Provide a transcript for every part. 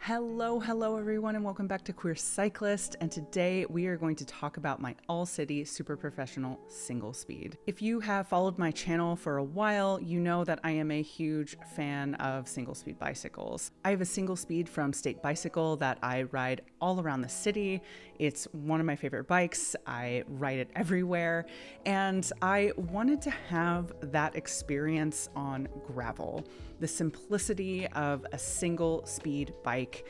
Hello everyone, and welcome back to QUEERCYCLIST, and today we are going to talk about my all-city super professional single speed. If you have followed my channel for a while, you know that I am a huge fan of single speed bicycles. I have a single speed from State Bicycle that I ride all around the city. It's one of my favorite bikes. I ride it everywhere, and I wanted to have that experience on gravel. The simplicity of a single speed bike,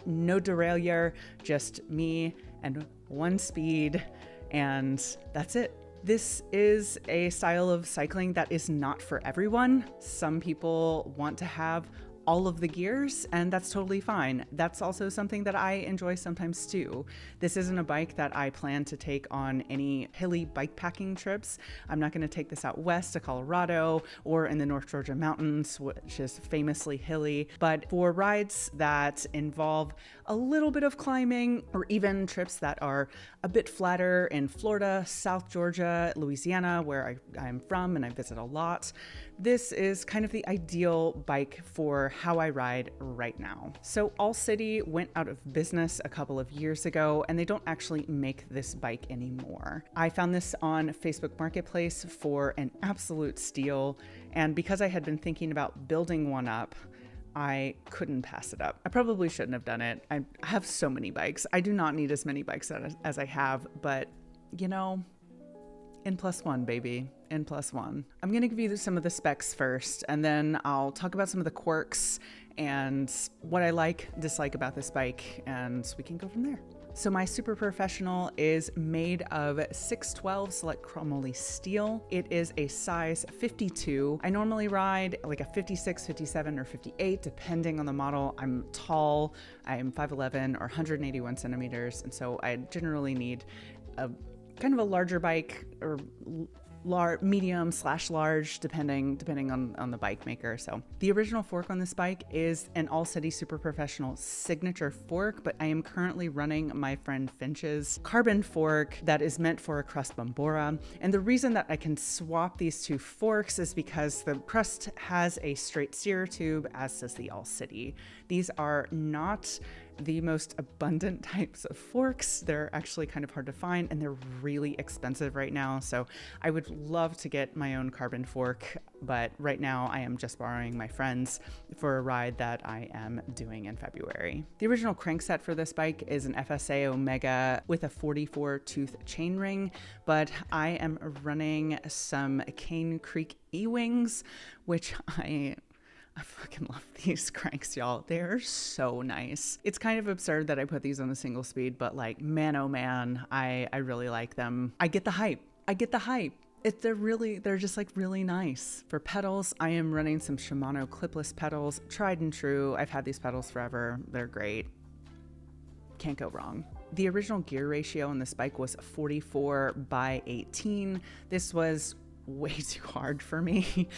no derailleur, just me and one speed, and that's it. This is a style of cycling that is not for everyone. Some people want to have all of the gears, and that's totally fine. That's also something that I enjoy sometimes too. This isn't a bike that I plan to take on any hilly bikepacking trips. I'm not going to take this out west to Colorado or in the North Georgia mountains, which is famously hilly. But for rides that involve a little bit of climbing, or even trips that are a bit flatter in Florida, South Georgia, Louisiana, where I'm from and I visit a lot, this is kind of the ideal bike for how I ride right now. So All City went out of business a couple of years ago, and they don't actually make this bike anymore. I found this on Facebook Marketplace for an absolute steal, and because I had been thinking about building one up, I couldn't pass it up. I probably shouldn't have done it. I have so many bikes. I do not need as many bikes as I have, but you know, N+1, baby. N+1. I'm going to give you some of the specs first, and then I'll talk about some of the quirks and what I like, dislike about this bike, and we can go from there. So my super professional is made of 612 select chromoly steel. It is a size 52. I normally ride like a 56, 57, or 58, depending on the model. I'm tall. I am 5'11" or 181 centimeters, and so I generally need a kind of a larger bike, or medium/large, depending on the bike maker. So the original fork on this bike is an All City Super Professional signature fork, but I am currently running my friend Finch's carbon fork that is meant for a crust Bambora. And the reason that I can swap these two forks is because the crust has a straight steer tube, as does the All City. These are not the most abundant types of forks. They're actually kind of hard to find, and they're really expensive right now. So I would love to get my own carbon fork, but right now I am just borrowing my friend's for a ride that I am doing in February. The original crankset for this bike is an FSA Omega with a 44 tooth chainring, but I am running some Cane Creek E-Wings, which I fucking love these cranks, y'all. They're so nice. It's kind of absurd that I put these on a single speed, but like, man, oh man, I really like them. I get the hype. They're just like really nice. For pedals, I am running some Shimano clipless pedals, tried and true. I've had these pedals forever. They're great. Can't go wrong. The original gear ratio on this bike was 44/18. This was way too hard for me.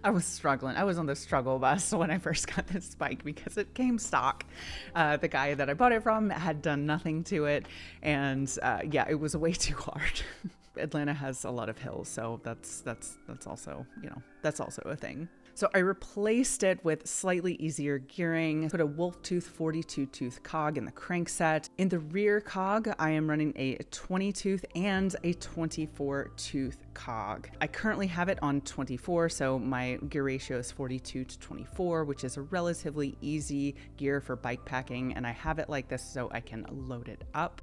I was struggling. I was on the struggle bus when I first got this bike because it came stock. The guy that I bought it from had done nothing to it, and yeah, it was way too hard. Atlanta has a lot of hills, so that's also, you know, that's also a thing. So I replaced it with slightly easier gearing, put a wolf tooth 42 tooth cog in the crankset. In the rear cog, I am running a 20 tooth and a 24 tooth cog. I currently have it on 24, so my gear ratio is 42/24, which is a relatively easy gear for bike packing, and I have it like this so I can load it up.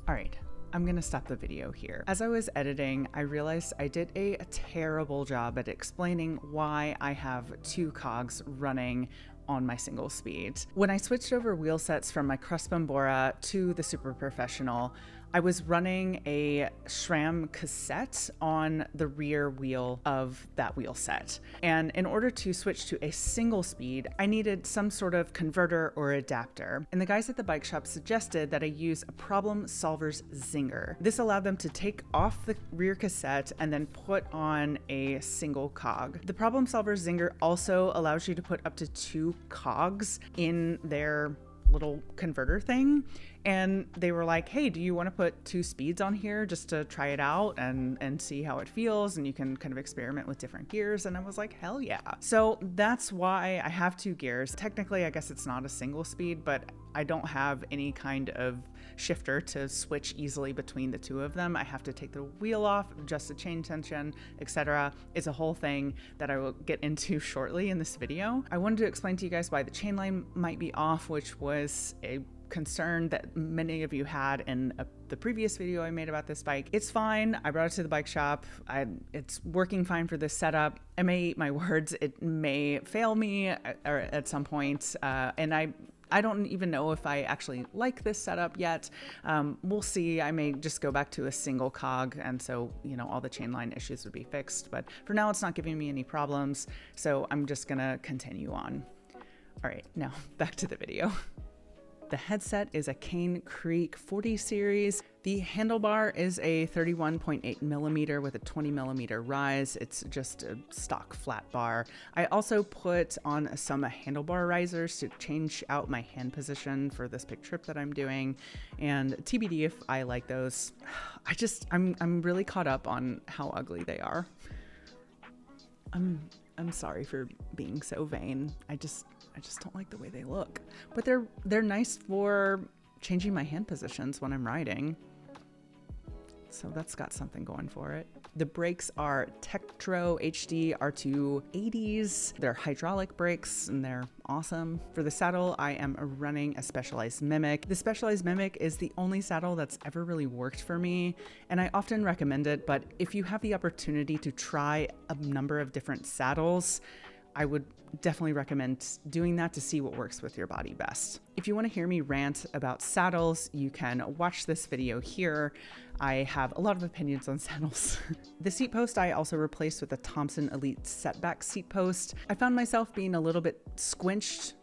All right. I'm gonna stop the video here. As I was editing, I realized I did a terrible job at explaining why I have two cogs running on my single speed. When I switched over wheel sets from my crust Bambora to the Super Professional, I was running a SRAM cassette on the rear wheel of that wheel set. And in order to switch to a single speed, I needed some sort of converter or adapter. And the guys at the bike shop suggested that I use a Problem Solver's Zinger. This allowed them to take off the rear cassette and then put on a single cog. The Problem Solver's Zinger also allows you to put up to 2 cogs in their little converter thing, And they were like, hey, do you want to put 2 speeds on here just to try it out and see how it feels? And you can kind of experiment with different gears. And I was like, hell yeah. So that's why I have 2 gears. Technically, I guess it's not a single speed, but I don't have any kind of shifter to switch easily between the 2 of them. I have to take the wheel off, adjust the chain tension, etc. It's a whole thing that I will get into shortly in this video. I wanted to explain to you guys why the chain line might be off, which was a concern that many of you had in the previous video I made about this bike. It's fine. I brought it to the bike shop. It's working fine for this setup. I may eat my words. It may fail me at some point. And I don't even know if I actually like this setup yet. We'll see. I may just go back to a single cog, and so, you know, all the chain line issues would be fixed. But for now, it's not giving me any problems, so I'm just gonna continue on. All right, now back to the video. The headset is a Cane Creek 40 series. The handlebar is a 31.8 millimeter with a 20 millimeter rise. It's just a stock flat bar. I also put on some handlebar risers to change out my hand position for this big trip that I'm doing. And TBD if I like those. I'm really caught up on how ugly they are. I'm sorry for being so vain. I just don't like the way they look, but they're nice for changing my hand positions when I'm riding. So that's got something going for it. The brakes are Tektro HD R280s. They're hydraulic brakes and they're awesome. For the saddle, I am running a Specialized Mimic. The Specialized Mimic is the only saddle that's ever really worked for me, and I often recommend it, but if you have the opportunity to try a number of different saddles, I would definitely recommend doing that to see what works with your body best. If you want to hear me rant about saddles, you can watch this video here. I have a lot of opinions on saddles. The seat post I also replaced with a Thompson Elite setback seat post. I found myself being a little bit squished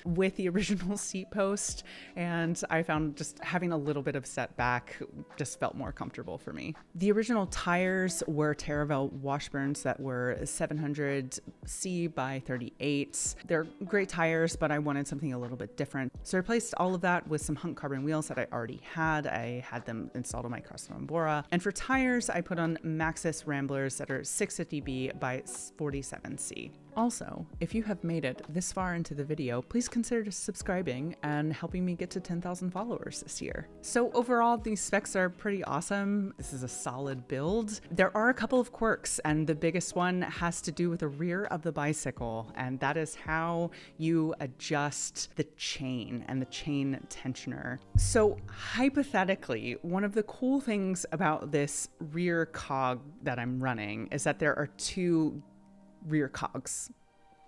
with the original seat post, and I found just having a little bit of setback just felt more comfortable for me. The original tires were Terravel Washburns that were 700C by 38. They're great tires, but I wanted something a little bit different. So I replaced all of that with some Hunk carbon wheels that I already had. I had them installed on my Craftsman Bora. And for tires, I put on Maxxis Ramblers that are 650B by 47C. Also, if you have made it this far into the video, please consider subscribing and helping me get to 10,000 followers this year. So overall, these specs are pretty awesome. This is a solid build. There are a couple of quirks, and the biggest one has to do with the rear of the bicycle, and that is how you adjust the chain and the chain tensioner. So hypothetically, one of the cool things about this rear cog that I'm running is that there are 2 rear cogs.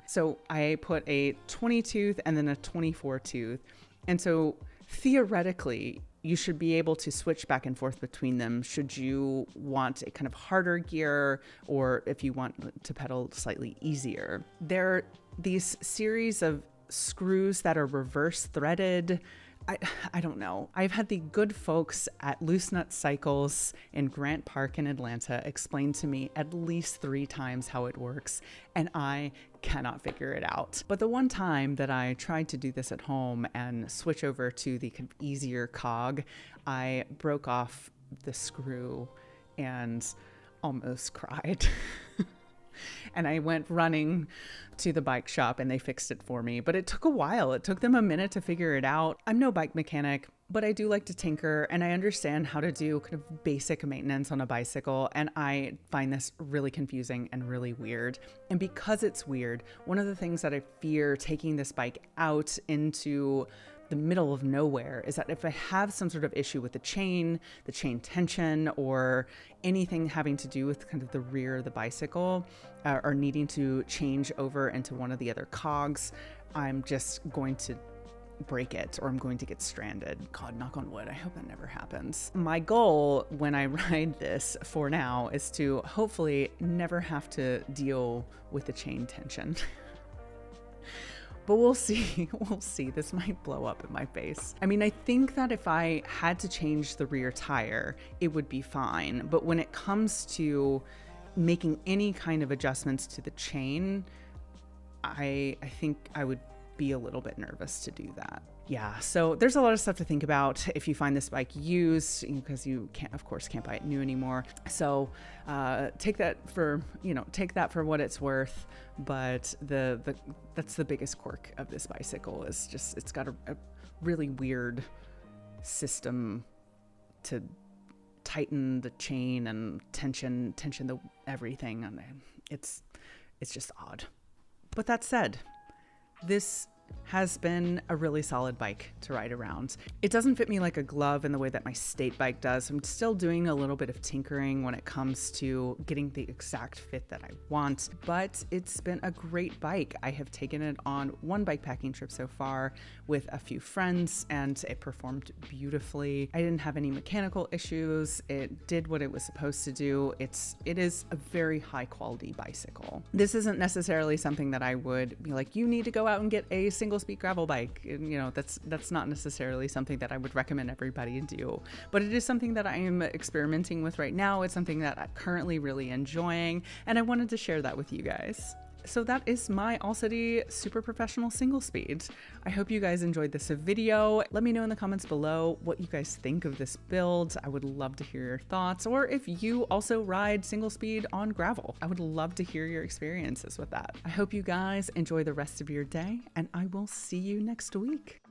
So I put a 20 tooth and then a 24 tooth. And so theoretically, you should be able to switch back and forth between them should you want a kind of harder gear or if you want to pedal slightly easier. There are these series of screws that are reverse threaded. I don't know. I've had the good folks at Loose Nut Cycles in Grant Park in Atlanta explain to me at least 3 times how it works, and I cannot figure it out. But the one time that I tried to do this at home and switch over to the kind of easier cog, I broke off the screw and almost cried. And I went running to the bike shop and they fixed it for me, but it took a while. It took them a minute to figure it out. I'm no bike mechanic, but I do like to tinker and I understand how to do kind of basic maintenance on a bicycle. And I find this really confusing and really weird. And because it's weird, one of the things that I fear taking this bike out into the middle of nowhere is that if I have some sort of issue with the chain tension, or anything having to do with kind of the rear of the bicycle, or needing to change over into one of the other cogs, I'm just going to break it or I'm going to get stranded. God, knock on wood, I hope that never happens. My goal when I ride this for now is to hopefully never have to deal with the chain tension. But we'll see, we'll see. This might blow up in my face. I mean, I think that if I had to change the rear tire, it would be fine. But when it comes to making any kind of adjustments to the chain, I think I would be a little bit nervous to do that. Yeah, so there's a lot of stuff to think about if you find this bike used, because you can't, of course, can't buy it new anymore. So take that for what it's worth. But that's the biggest quirk of this bicycle, is just it's got a really weird system to tighten the chain and tension the everything, and it's just odd. But that said, this has been a really solid bike to ride around. It doesn't fit me like a glove in the way that my state bike does. I'm still doing a little bit of tinkering when it comes to getting the exact fit that I want, but it's been a great bike. I have taken it on one bikepacking trip so far with a few friends, and it performed beautifully. I didn't have any mechanical issues. It did what it was supposed to do. It is a very high quality bicycle. This isn't necessarily something that I would be like, you need to go out and get a single speed gravel bike. That's not necessarily something that I would recommend everybody do, but it is something that I am experimenting with right now. It's something that I'm currently really enjoying, and I wanted to share that with you guys. So that is my All City Super Professional Single Speed. I hope you guys enjoyed this video. Let me know in the comments below what you guys think of this build. I would love to hear your thoughts, or if you also ride single speed on gravel. I would love to hear your experiences with that. I hope you guys enjoy the rest of your day, and I will see you next week.